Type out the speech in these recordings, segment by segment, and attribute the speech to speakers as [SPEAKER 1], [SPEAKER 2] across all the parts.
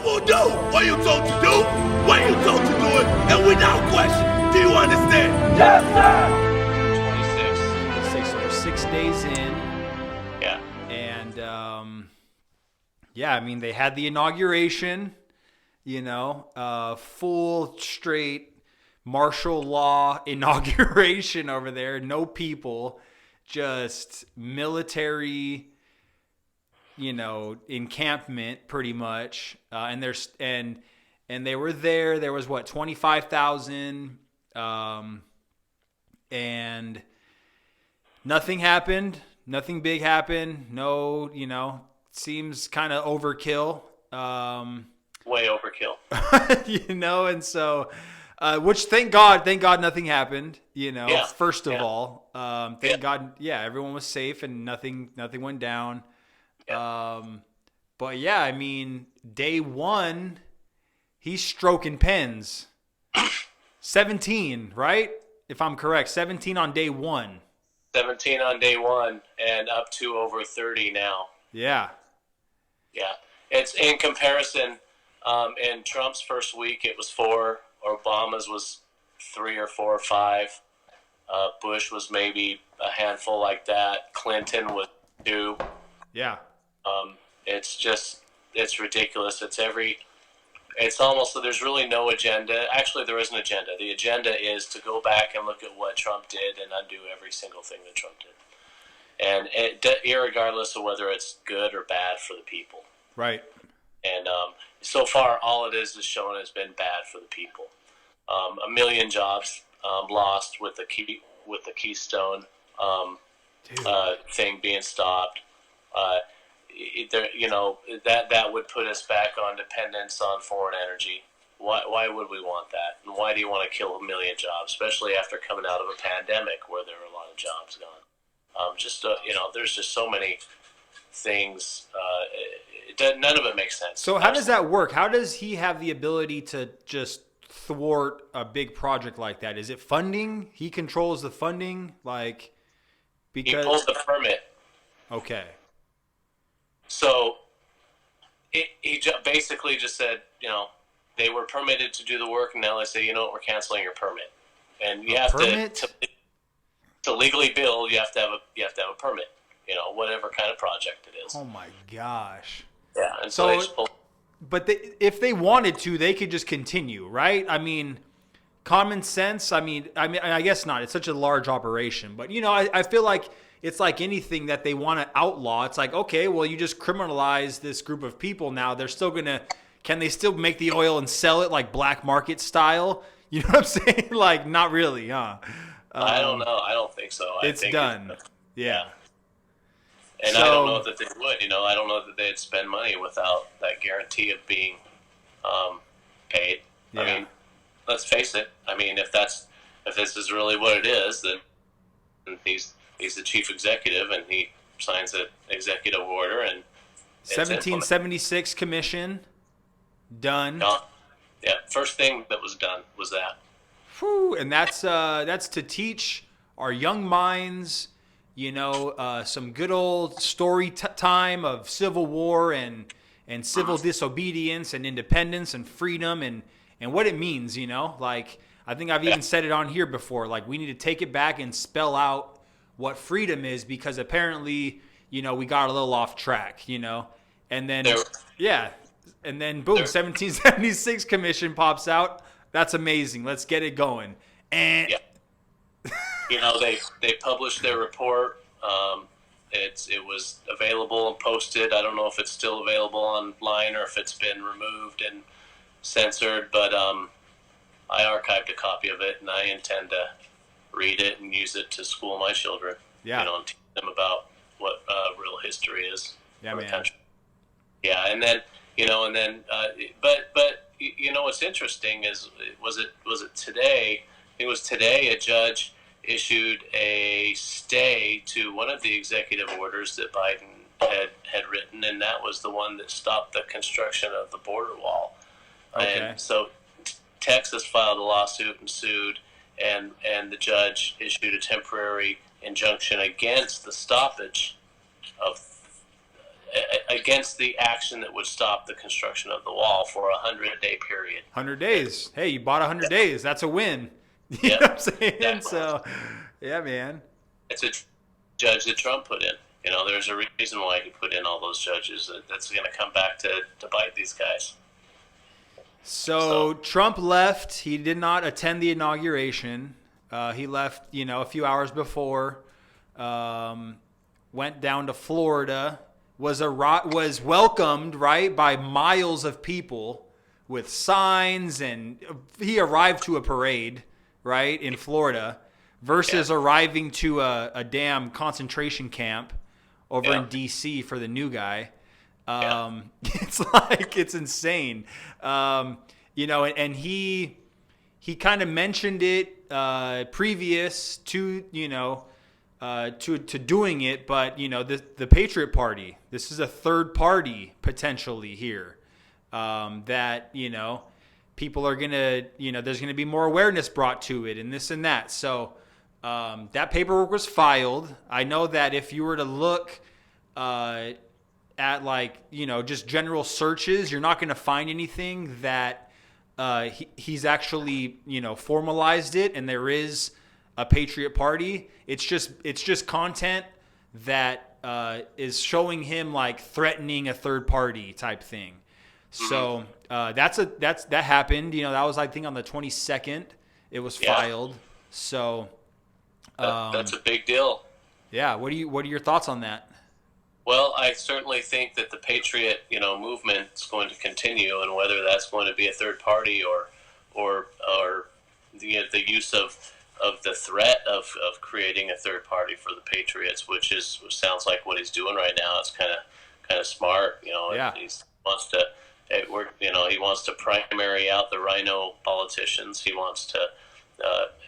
[SPEAKER 1] will do what you told to do, when you told to do it, and without question. Do you understand? Yes, sir.
[SPEAKER 2] 26. So we're 6 days in.
[SPEAKER 3] Yeah.
[SPEAKER 2] And, yeah, I mean, they had the inauguration, full straight martial law inauguration over there. No people, just military, encampment pretty much. And they were there. There was 25,000, and nothing happened. Nothing big happened. No, seems kind of overkill.
[SPEAKER 3] Way overkill.
[SPEAKER 2] And so, which thank God nothing happened, first of all. Thank God, everyone was safe and nothing went down. Yeah. But yeah, I mean, day one, he's stroking pens. 17, right? If I'm correct, 17 on day one.
[SPEAKER 3] 17 on day one and up to over 30 now.
[SPEAKER 2] Yeah.
[SPEAKER 3] Yeah. It's in comparison, in Trump's first week, it was 4. Obama's was 3 or 4 or 5. Bush was maybe a handful like that. Clinton was 2.
[SPEAKER 2] Yeah.
[SPEAKER 3] It's ridiculous. It's almost, there's really no agenda. Actually, there is an agenda. The agenda is to go back and look at what Trump did and undo every single thing that Trump did. And irregardless of whether it's good or bad for the people.
[SPEAKER 2] Right.
[SPEAKER 3] And so far, all it is shown has been bad for the people. 1 million jobs lost with the Keystone thing being stopped. That would put us back on dependence on foreign energy. Why would we want that? And why do you want to kill 1 million jobs, especially after coming out of a pandemic where there are a lot of jobs gone? There's just so many things. None of it makes sense.
[SPEAKER 2] So how does that work? How does he have the ability to just thwart a big project like that? Is it funding? He controls the funding, because
[SPEAKER 3] he pulls the permit.
[SPEAKER 2] Okay.
[SPEAKER 3] So he basically just said, they were permitted to do the work, and now they say, we're canceling your permit. And you have to legally build. You have to have a permit. Whatever kind of project it is.
[SPEAKER 2] Oh my gosh.
[SPEAKER 3] Yeah, and so
[SPEAKER 2] but if they wanted to, they could just continue, right? I mean, common sense. I mean, I guess not. It's such a large operation, but I feel like it's like anything that they want to outlaw. It's like, okay, well, you just criminalize this group of people now. They're still can they still make the oil and sell it like black market style? You know what I'm saying? Like, not really, huh?
[SPEAKER 3] I don't know. I don't think so.
[SPEAKER 2] I think done.
[SPEAKER 3] Yeah. And I don't know that they would. I don't know that they'd spend money without that guarantee of being paid. Yeah. I mean, let's face it. I mean, if this is really what it is, then he's the chief executive, and he signs an executive order, and
[SPEAKER 2] 1776 commission done.
[SPEAKER 3] Yeah, first thing that was done was that.
[SPEAKER 2] Whew, and that's to teach our young minds, some good old story time of Civil War and civil disobedience and independence and freedom and what it means. Like, I think I've even said it on here before. Like, we need to take it back and spell out what freedom is, because apparently, we got a little off track, and then, and then boom, 1776 commission pops out. That's amazing. Let's get it going. And
[SPEAKER 3] they published their report. It was available and posted. I don't know if it's still available online or if it's been removed and censored, but I archived a copy of it, and I intend to read it and use it to school my children.
[SPEAKER 2] Yeah.
[SPEAKER 3] And teach them about what real history is
[SPEAKER 2] for
[SPEAKER 3] the country. Yeah, and then but what's interesting is was it today? It was today a judge issued a stay to one of the executive orders that Biden had written, and that was the one that stopped the construction of the border wall.
[SPEAKER 2] Okay.
[SPEAKER 3] And so Texas filed a lawsuit and sued, and the judge issued a temporary injunction against the stoppage of against the action that would stop the construction of the wall for a 100-day period.
[SPEAKER 2] 100 days. Hey, you bought 100 days. That's a win. You
[SPEAKER 3] Yep.
[SPEAKER 2] know what I'm saying?
[SPEAKER 3] Exactly.
[SPEAKER 2] So, yeah, man.
[SPEAKER 3] It's a judge that Trump put in. There's a reason why he put in all those judges. That's going to come back to bite these guys.
[SPEAKER 2] So Trump left. He did not attend the inauguration. He left, a few hours before. Went down to Florida. Was welcomed, right, by miles of people with signs, and he arrived to a parade, right, in Florida, versus arriving to a damn concentration camp over in D.C. for the new guy. It's insane. And he kind of mentioned it previous to to doing it, but the Patriot Party, this is a third party potentially here, that people are gonna there's gonna be more awareness brought to it and this and that. So that paperwork was filed. I know that if you were to look at just general searches, you're not going to find anything that he's actually formalized it, and there is a Patriot Party. It's just content that is showing him like threatening a third party type thing. So that happened. That was, I think, on the 22nd. It was filed. So
[SPEAKER 3] that's a big deal.
[SPEAKER 2] Yeah. What are your thoughts on that?
[SPEAKER 3] Well, I certainly think that the Patriot, movement is going to continue, and whether that's going to be a third party or the use of the threat of creating a third party for the Patriots, which sounds like what he's doing right now. It's kind of smart, He wants to he wants to primary out the rhino politicians. He wants to,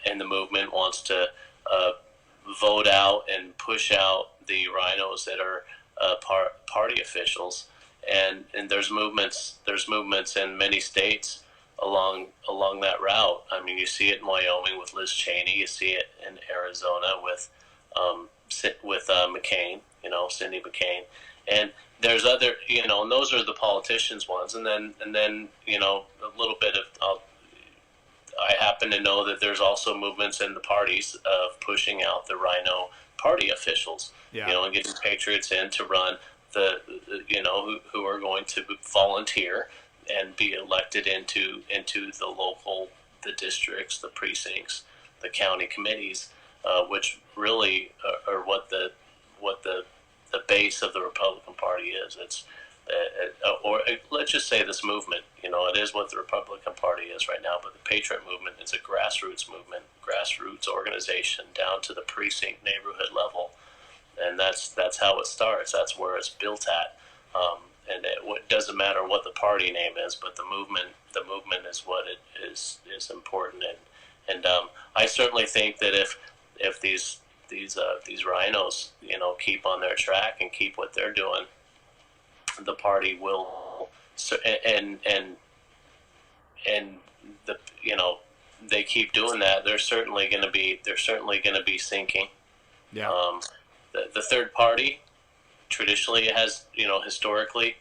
[SPEAKER 3] and the movement wants to vote out and push out the rhinos that are party officials, and there's movements in many states along that route. I mean, you see it in Wyoming with Liz Cheney. You see it in Arizona with McCain. Cindy McCain, and there's other and those are the politicians ones, and then a little bit of. I happen to know that there's also movements in the parties of pushing out the rhino party officials, and getting patriots in to run who are going to volunteer and be elected into the local, the districts, the precincts, the county committees, which really are what the base of the Republican Party is. It's or let's just say this movement, it is what the Republican Party is right now, but the Patriot movement is a grassroots movement, grassroots organization down to the precinct neighborhood level, and that's how it starts. That's where it's built at, and it doesn't matter what the party name is, but the movement is what it is important, and I certainly think that if these rhinos, keep on their track and keep what they're doing, the party will, and the they keep doing that, they're certainly going to be sinking. Yeah. The third party traditionally has, historically,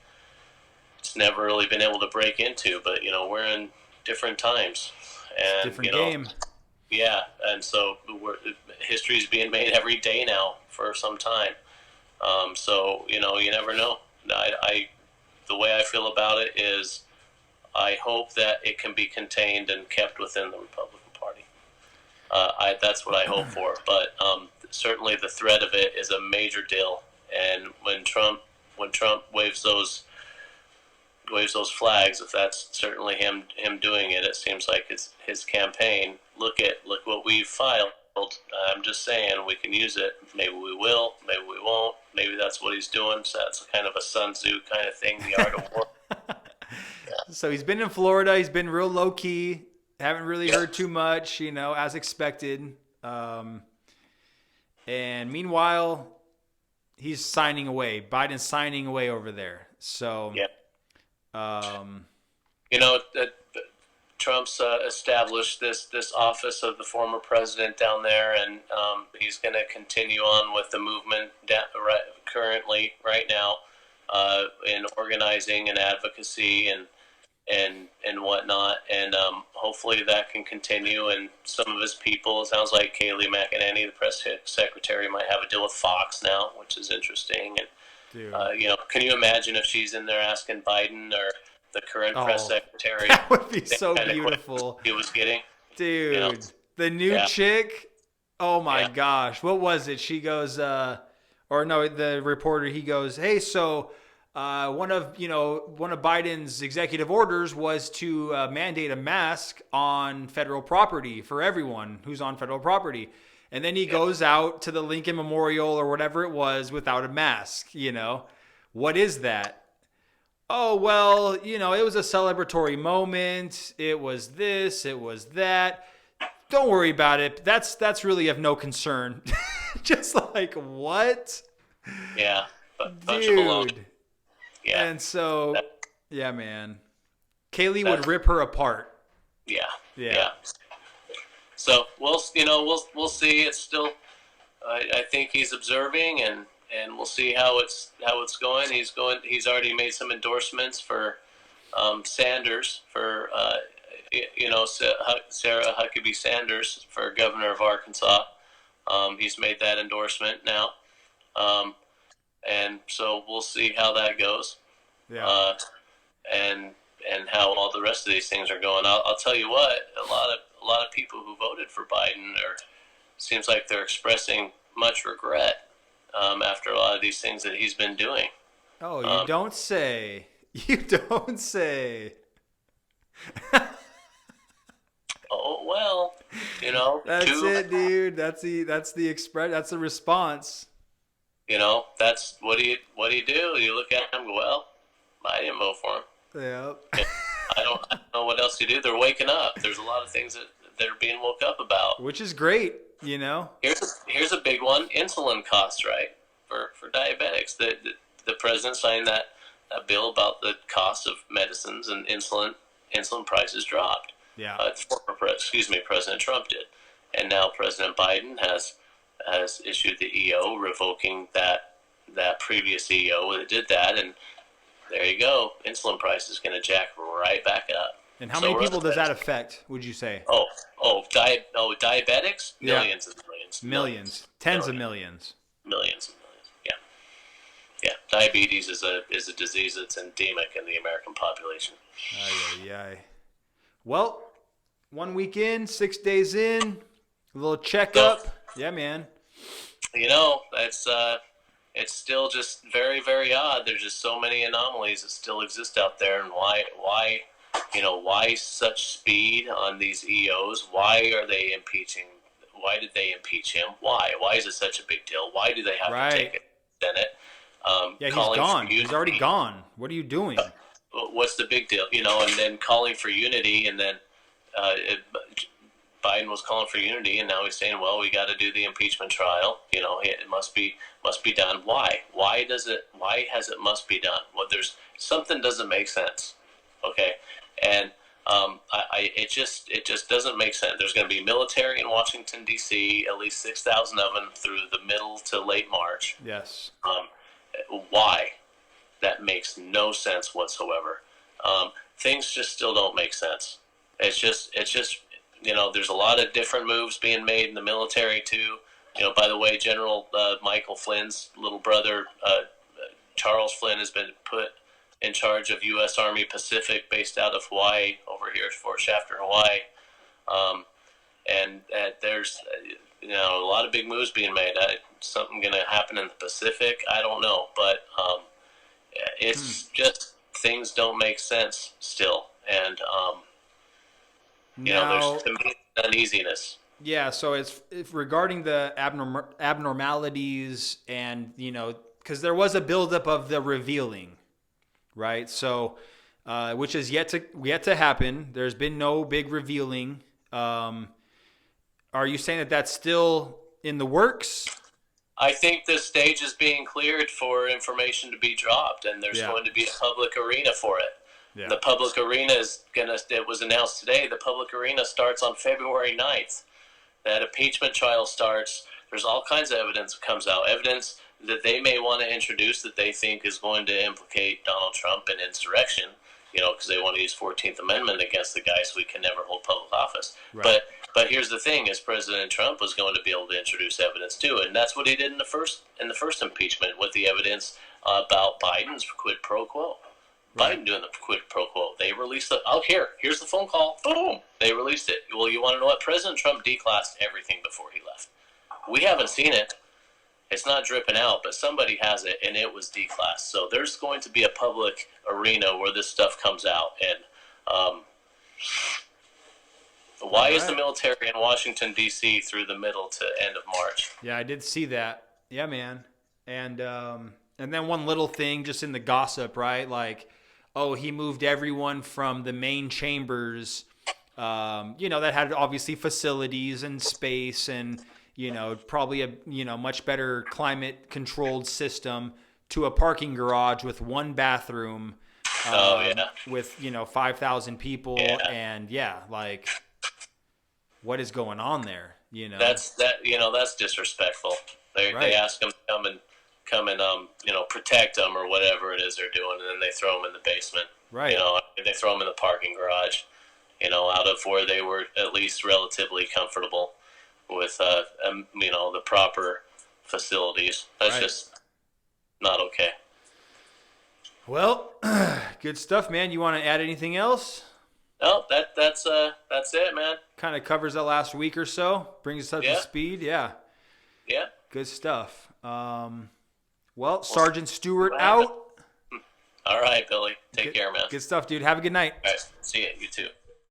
[SPEAKER 3] it's never really been able to break into, but we're in different times, and
[SPEAKER 2] different game.
[SPEAKER 3] Yeah, and so history is being made every day now for some time. So you never know. The way I feel about it is, I hope that it can be contained and kept within the Republican Party. That's what I hope for. But certainly the threat of it is a major deal. And when Trump waves those flags, if that's certainly him doing it, it seems like it's his campaign. Look what we've filed. I'm just saying, we can use it. Maybe we will. Maybe we won't. Maybe that's what he's doing. So that's kind of a Sun Tzu kind of thing, the art of war.
[SPEAKER 2] So he's been in Florida. He's been real low key. Haven't really heard too much, as expected. And meanwhile, he's signing away. Biden's signing away over there. So,
[SPEAKER 3] Trump's established this office of the former president down there, and he's going to continue on with the movement currently right now. in organizing and advocacy and whatnot, and hopefully that can continue. And some of his people, it sounds like Kayleigh McEnany, the press secretary, might have a deal with Fox now, which is interesting. And can you imagine if she's in there asking Biden or the current press secretary?
[SPEAKER 2] That would be so beautiful.
[SPEAKER 3] He was getting,
[SPEAKER 2] dude. The new chick. Oh my gosh, what was it? She goes, the reporter. He goes, hey, so. One of Biden's executive orders was to mandate a mask on federal property for everyone who's on federal property. And then he goes out to the Lincoln Memorial or whatever it was without a mask, What is that? Oh, well, it was a celebratory moment. It was this, it was that. Don't worry about it. That's really of no concern. Just like, what?
[SPEAKER 3] Yeah. Dude. Yeah.
[SPEAKER 2] And so, yeah, man. Kayleigh would rip her apart.
[SPEAKER 3] Yeah. So we'll see. It's still, I think he's observing, and we'll see how it's going. He's already made some endorsements for Sanders, for Sarah Huckabee Sanders for governor of Arkansas. He's made that endorsement now. And so we'll see how that goes, and how all the rest of these things are going. I'll tell you what, a lot of people who voted for Biden seems like they're expressing much regret after a lot of these things that he's been doing.
[SPEAKER 2] Oh, you don't say. You don't say.
[SPEAKER 3] Oh well,
[SPEAKER 2] That's it, dude. That's the response.
[SPEAKER 3] That's what do you do? You look at him and go, well, I didn't vote for him.
[SPEAKER 2] Yeah.
[SPEAKER 3] I don't know what else to do. They're waking up. There's a lot of things that they're being woke up about.
[SPEAKER 2] Which is great,
[SPEAKER 3] Here's a big one. Insulin costs, right? For diabetics. The president signed that bill about the cost of medicines, and insulin prices dropped.
[SPEAKER 2] Yeah.
[SPEAKER 3] President Trump did. And now President Biden has issued the EO revoking that previous EO that did that, and there you go. Insulin price is going to jack right back up.
[SPEAKER 2] And how many people does that affect, would you say?
[SPEAKER 3] Diabetics? Millions and millions.
[SPEAKER 2] Millions. Tens of millions.
[SPEAKER 3] Millions and millions, yeah. Diabetes is a disease that's endemic in the American population.
[SPEAKER 2] Aye. Well, 1 week in, 6 days in, a little checkup. Yeah, man. It's
[SPEAKER 3] still just very, very odd. There's just so many anomalies that still exist out there, and why such speed on these EOs? Why are they impeaching? Why did they impeach him? Why? Why is it such a big deal? Why do they have to take it to the Senate?
[SPEAKER 2] He's gone. He's already gone. What are you doing?
[SPEAKER 3] What's the big deal? And then calling for unity, and then Biden was calling for unity, and now he's saying, well, we got to do the impeachment trial. It must be done. Why? Why has it must be done? Well, there's something doesn't make sense. Okay. And it just doesn't make sense. There's going to be military in Washington, D.C., at least 6,000 of them through the middle to late March.
[SPEAKER 2] Yes.
[SPEAKER 3] Why? That makes no sense whatsoever. Things just still don't make sense. It's just there's a lot of different moves being made in the military too. By the way, General Michael Flynn's little brother, Charles Flynn, has been put in charge of U.S. Army Pacific, based out of Hawaii, over here at Fort Shafter, Hawaii. And there's a lot of big moves being made. Something going to happen in the Pacific, I don't know, but it's just things don't make sense still, and there's to me uneasiness.
[SPEAKER 2] Yeah, so it's regarding the abnormalities, and because there was a buildup of the revealing, right? So, which is yet to happen. There's been no big revealing. Are you saying that that's still in the works?
[SPEAKER 3] I think the stage is being cleared for information to be dropped, and there's going to be a public arena for it. Yeah. The public arena it was announced today, the public arena starts on February 9th. That impeachment trial starts. There's all kinds of evidence that comes out. Evidence that they may want to introduce that they think is going to implicate Donald Trump in insurrection, because they want to use 14th Amendment against the guy so we can never hold public office.
[SPEAKER 2] Right.
[SPEAKER 3] But here's the thing: is President Trump was going to be able to introduce evidence too, and that's what he did in the first impeachment with the evidence about Biden's quid pro quo.
[SPEAKER 2] Right.
[SPEAKER 3] Biden doing the quid pro quo. They released here's the phone call. Boom! They released it. Well, you want to know what? President Trump declassed everything before he left. We haven't seen it. It's not dripping out, but somebody has it, and it was declassed. So there's going to be a public arena where this stuff comes out. And why is the military in Washington, D.C. through the middle to end of March?
[SPEAKER 2] Yeah, I did see that. Yeah, man. And then one little thing just in the gossip, right? Like, oh, he moved everyone from the main chambers, that had obviously facilities and space and, probably a, much better climate controlled system to a parking garage with one bathroom. With, 5,000 people.
[SPEAKER 3] Yeah.
[SPEAKER 2] And like, what is going on there?
[SPEAKER 3] That's disrespectful. They ask them to come and protect them or whatever it is they're doing, and then they throw them in the basement.
[SPEAKER 2] Right.
[SPEAKER 3] They throw them in the parking garage, out of where they were at least relatively comfortable with, the proper facilities. That's just not okay.
[SPEAKER 2] Well, good stuff, man. You want to add anything else?
[SPEAKER 3] No, that's it, man.
[SPEAKER 2] Kind of covers that last week or so. Brings us up to speed. Yeah.
[SPEAKER 3] Yeah.
[SPEAKER 2] Good stuff. Well, Sergeant Stewart out.
[SPEAKER 3] All right, Billy. Take care, man.
[SPEAKER 2] Good stuff, dude. Have a good night.
[SPEAKER 3] All right. See you. You too.